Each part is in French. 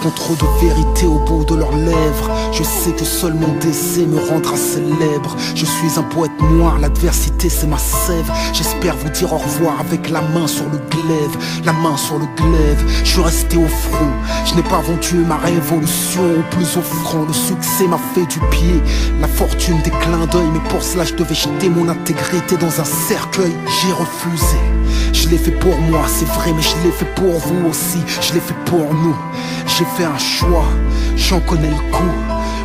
qu'ont trop de vérité au bout de leurs lèvres. Je sais que seul mon décès me rendra célèbre. Je suis un poète noir, l'adversité c'est ma sève. J'espère vous dire au revoir avec la main sur le glaive. La main sur le glaive, je suis resté au front. Je n'ai pas vendu ma révolution au plus offrant. Le succès m'a fait du pied, la fortune des clins d'œil. Mais pour cela je devais jeter mon intégrité dans un cercueil. J'ai refusé, je l'ai fait pour moi c'est vrai, mais je l'ai fait pour vous aussi. Je l'ai fait pour nous, j'ai fait un choix, j'en connais le coup.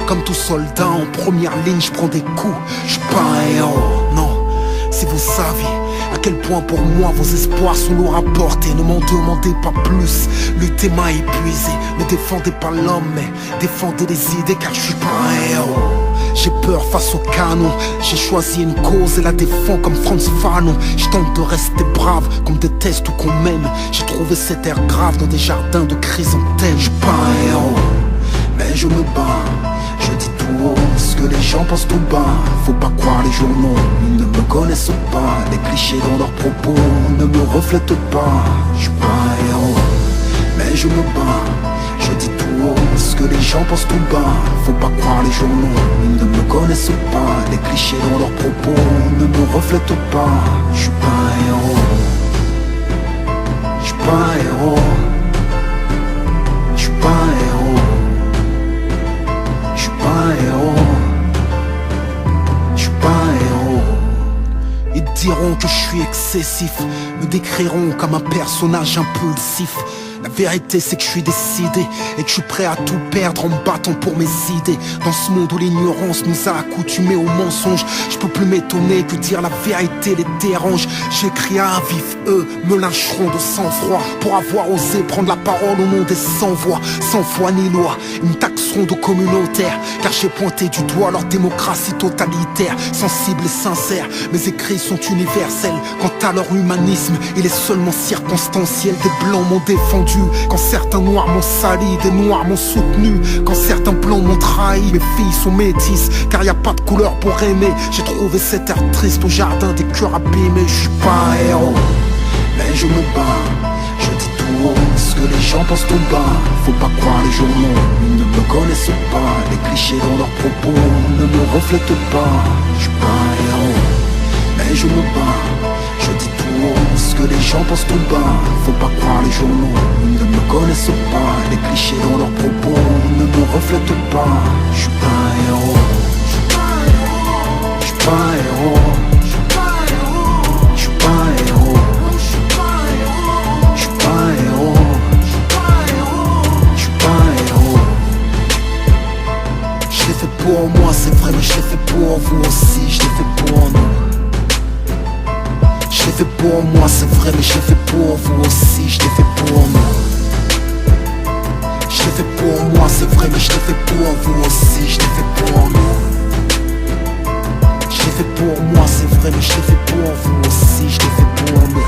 Comme tout soldat en première ligne, je prends des coups. Je suis pas un héros, non. Si vous saviez à quel point pour moi vos espoirs sont lourds à porter, ne m'en demandez pas plus. Lutter m'a épuisé, ne défendez pas l'homme mais défendez les idées, car je suis pas un héros. J'ai peur face au canon, j'ai choisi une cause et la défends comme Frantz Fanon. Je tente de rester brave, qu'on me déteste ou qu'on m'aime. J'ai trouvé cet air grave dans des jardins de chrysanthèmes. Je suis pas un héros, mais je me bats. Je dis tout haut ce que les gens pensent tout bas. Faut pas croire les journaux, ils ne me connaissent pas. Les clichés dans leurs propos ne me reflètent pas. Je suis pas un héros, mais je me bats. Je dis tout haut ce que les gens pensent tout bas. Faut pas croire les journaux, ils ne me connaissent pas. Les clichés dans leurs propos ne me reflètent pas. Je suis pas un héros, je suis pas un héros, je suis pas un héros, je suis pas un héros, je suis pas un héros. Ils diront que je suis excessif, me décriront comme un personnage impulsif. La vérité c'est que je suis décidé et que je suis prêt à tout perdre en me battant pour mes idées. Dans ce monde où l'ignorance nous a accoutumés aux mensonges, je peux plus m'étonner que dire la vérité les dérange. J'écris à un vif, eux me lyncheront de sang-froid pour avoir osé prendre la parole au nom des sans-voix. Sans foi ni loi, ils me taxeront de communautaire, car j'ai pointé du doigt leur démocratie totalitaire. Sensible et sincère, mes écrits sont universels. Quant à leur humanisme, il est seulement circonstanciel. Des blancs m'ont défendu quand certains noirs m'ont sali, des noirs m'ont soutenu quand certains blancs m'ont trahi. Mes filles sont métisses car y a pas de couleur pour aimer. J'ai trouvé cet air triste au jardin des cœurs abîmés. Je suis pas un héros, mais je me bats. Je dis tout haut ce que les gens pensent tout bas. Faut pas croire les journaux, ils ne me connaissent pas. Les clichés dans leurs propos ne me reflètent pas. Je suis pas un héros, mais je me bats. Je dis tout haut ce que les gens pensent tout bas. Faut pas croire les journaux, ils ne me connaissent pas. Les clichés dans leurs propos ne me reflètent pas. Je suis pas un héros, je suis pas un héros, je suis pas un héros, je suis pas un héros, je suis pas un héros, je suis pas un héros, je suis pas un héros, je suis pas un héros. Je l'ai fait pour moi, c'est vrai, mais je l'ai fait pour vous aussi. Je l'ai fait pour nous. Je l'ai fait pour moi, c'est vrai, mais je l'ai fait pour vous aussi. Je l'ai fait pour nous. Je l'ai fait pour moi, c'est vrai, mais je l'ai fait pour vous aussi. Je l'ai fait pour nous. Je l'ai fait pour moi, c'est vrai, mais je l'ai fait pour vous aussi. Je l'ai fait pour nous.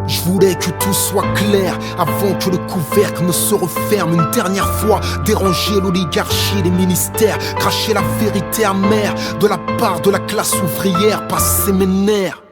Je voulais que tout soit clair avant que le couvercle ne se referme une dernière fois. Déranger l'oligarchie, les ministères, cracher la vérité amère de la part de la classe ouvrière, passer mes nerfs.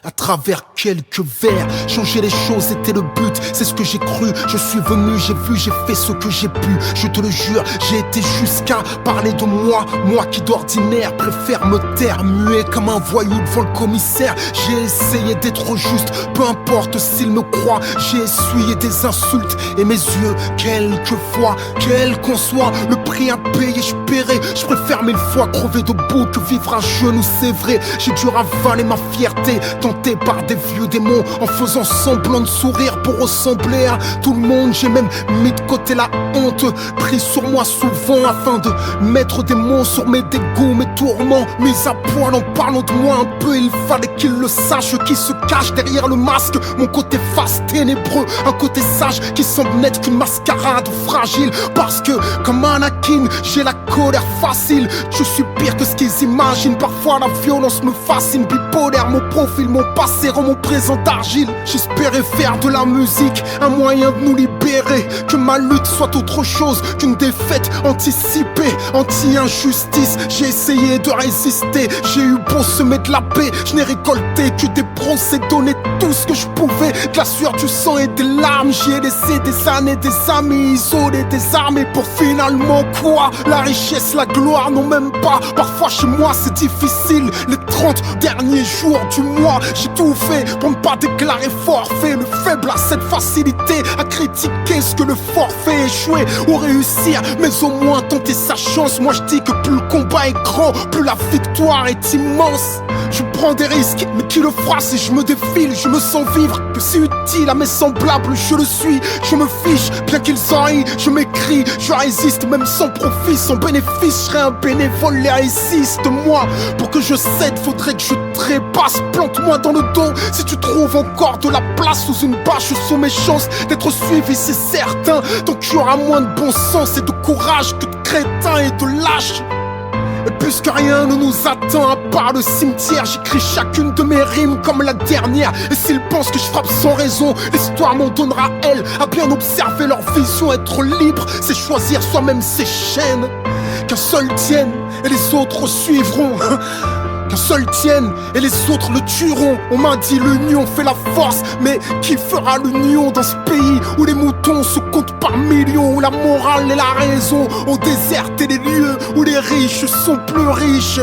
à travers quelques vers. Changer les choses était le but, c'est ce que j'ai cru. Je suis venu, j'ai vu, j'ai fait ce que j'ai pu. Je te le jure, j'ai été jusqu'à parler de moi. Moi qui d'ordinaire préfère me taire, muet comme un voyou devant le commissaire. J'ai essayé d'être juste, peu importe s'il me croit. J'ai essuyé des insultes et mes yeux, quelquefois, quel qu'en soit le prix à payer, je paierai. Je préfère mille fois crever debout que vivre à genoux, c'est vrai. J'ai dû ravaler ma fierté, tenté par des vieux démons, en faisant semblant de sourire pour ressembler à tout le monde. J'ai même mis de côté la honte, pris sur moi souvent afin de mettre des mots sur mes dégoûts, mes tourments. Mis à poil en parlant de moi un peu, il fallait qu'il le sache, qui se cache derrière le masque. Mon côté face ténébreux, un côté sage qui semble n'être qu'une mascarade fragile. Parce que comme Anakin, j'ai la colère facile. Je suis pire que ce qu'ils imaginent, parfois la violence me fascine. Bipolaire, mon profil, mon passé rend mon présent d'argile. J'espérais faire de la musique un moyen de nous libérer, que ma lutte soit autre chose qu'une défaite anticipée, anti-injustice. J'ai essayé de résister, j'ai eu beau semer de la paix, je n'ai récolté que des procès, donné tout ce que je pouvais, de la sueur, du sang et des larmes. J'y ai laissé des années, des amis isolés, des armées pour finalement quoi? La richesse, la gloire, non même pas. Parfois chez moi c'est difficile, les 30 derniers jours du mois, j'ai tout fait pour ne pas déclarer forfait. Le faible a cette facilité à critiquer ce que le fort fait échouer ou réussir, mais au moins tenter sa chance. Moi je dis que plus le combat est grand, plus la victoire est immense. Je prends des risques, mais qui le fera si je me défile? Je me sens vivre, que c'est utile à mes semblables, je le suis. Je me fiche, bien qu'ils en rient, je m'écris, je résiste, même sans profit, sans bénéfice. Je serai un bénévole laïciste. Moi, pour que je cède, faudrait que je trépasse. Plante-moi dans le dos si tu trouves encore de la place sous une bâche, sous mes chances d'être suivi, c'est certain. Donc il y aura moins de bon sens et de courage que de crétins et de lâches. Et puisque rien ne nous attend à part le cimetière, j'écris chacune de mes rimes comme la dernière. Et s'ils pensent que je frappe sans raison, l'histoire m'en donnera elle. À bien observer leur vision, être libre, c'est choisir soi-même ses chaînes. Qu'un seul tienne et les autres suivront. Qu'un seul tienne et les autres le tueront. On m'a dit l'union fait la force, mais qui fera l'union dans ce pays où les moutons se comptent par millions, où la morale et la raison ont déserté les lieux, où les riches sont plus riches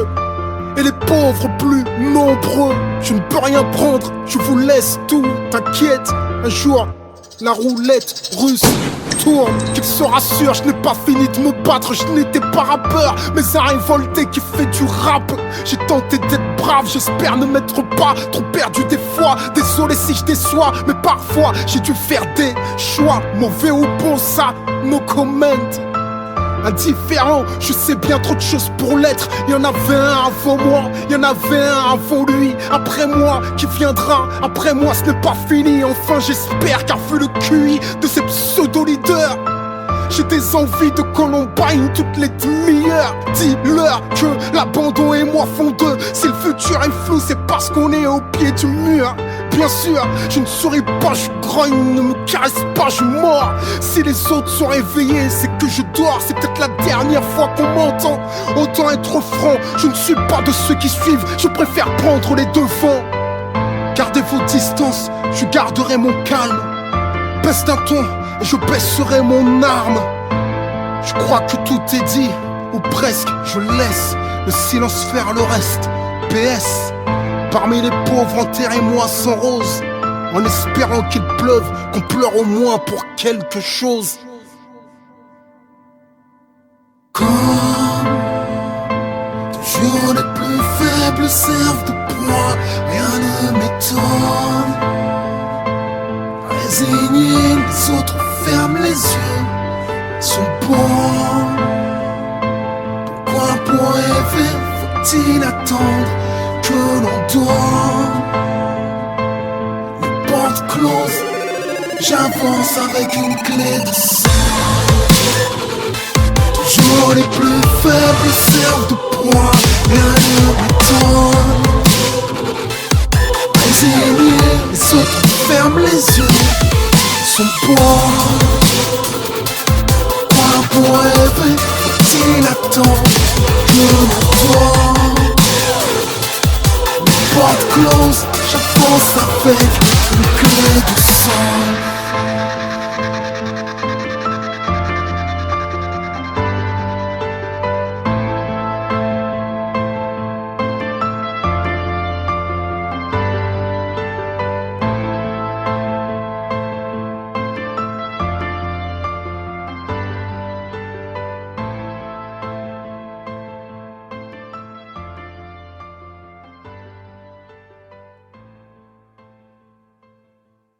et les pauvres plus nombreux. Je ne peux rien prendre, je vous laisse tout, t'inquiète, un jour la roulette russe tourne. Qu'il se rassure, je n'ai pas fini de me battre, je n'étais pas rappeur, mais un révolté qui fait du rap. J'ai tenté d'être brave, j'espère ne m'être pas trop perdu des fois. Désolé si je déçois, mais parfois j'ai dû faire des choix, mauvais ou bons, ça, no comment. Indifférent, je sais bien trop de choses pour l'être. Il y en avait un avant moi, il y en avait un avant lui, après moi, qui viendra après moi, ce n'est pas fini. Enfin j'espère qu'à vu le QI de ces pseudo-leaders, j'ai des envies de Columbine toutes les demi-heures. Dis-leur que l'abandon et moi font deux. Si le futur est flou, c'est parce qu'on est au pied du mur. Bien sûr, je ne souris pas, je grogne, ne me caresse pas, je mords. Si les autres sont réveillés, c'est que je dors. C'est peut-être la dernière fois qu'on m'entend. Autant être franc, je ne suis pas de ceux qui suivent, je préfère prendre les devants. Gardez vos distances, je garderai mon calme. Baisse d'un ton et je baisserai mon arme. Je crois que tout est dit, ou presque, je laisse le silence faire le reste. PS, parmi les pauvres, enterrez-moi sans rose, en espérant qu'il pleuve, qu'on pleure au moins pour quelque chose. Quand toujours les plus faibles servent de proie, rien ne m'étonne. Résignés, les autres ferment les yeux, sont bons. Pourquoi pour rêver faut-il attendre que l'on donne? Les portes closes, j'avance avec une clé de sang. Toujours les plus faibles servent de proie, rien ne m'étonne. Résignés, les autres ferment les yeux, sont bons. Pourquoi pour rêver faut-il attendre que l'on donne? Porte close, j'avance que du sang.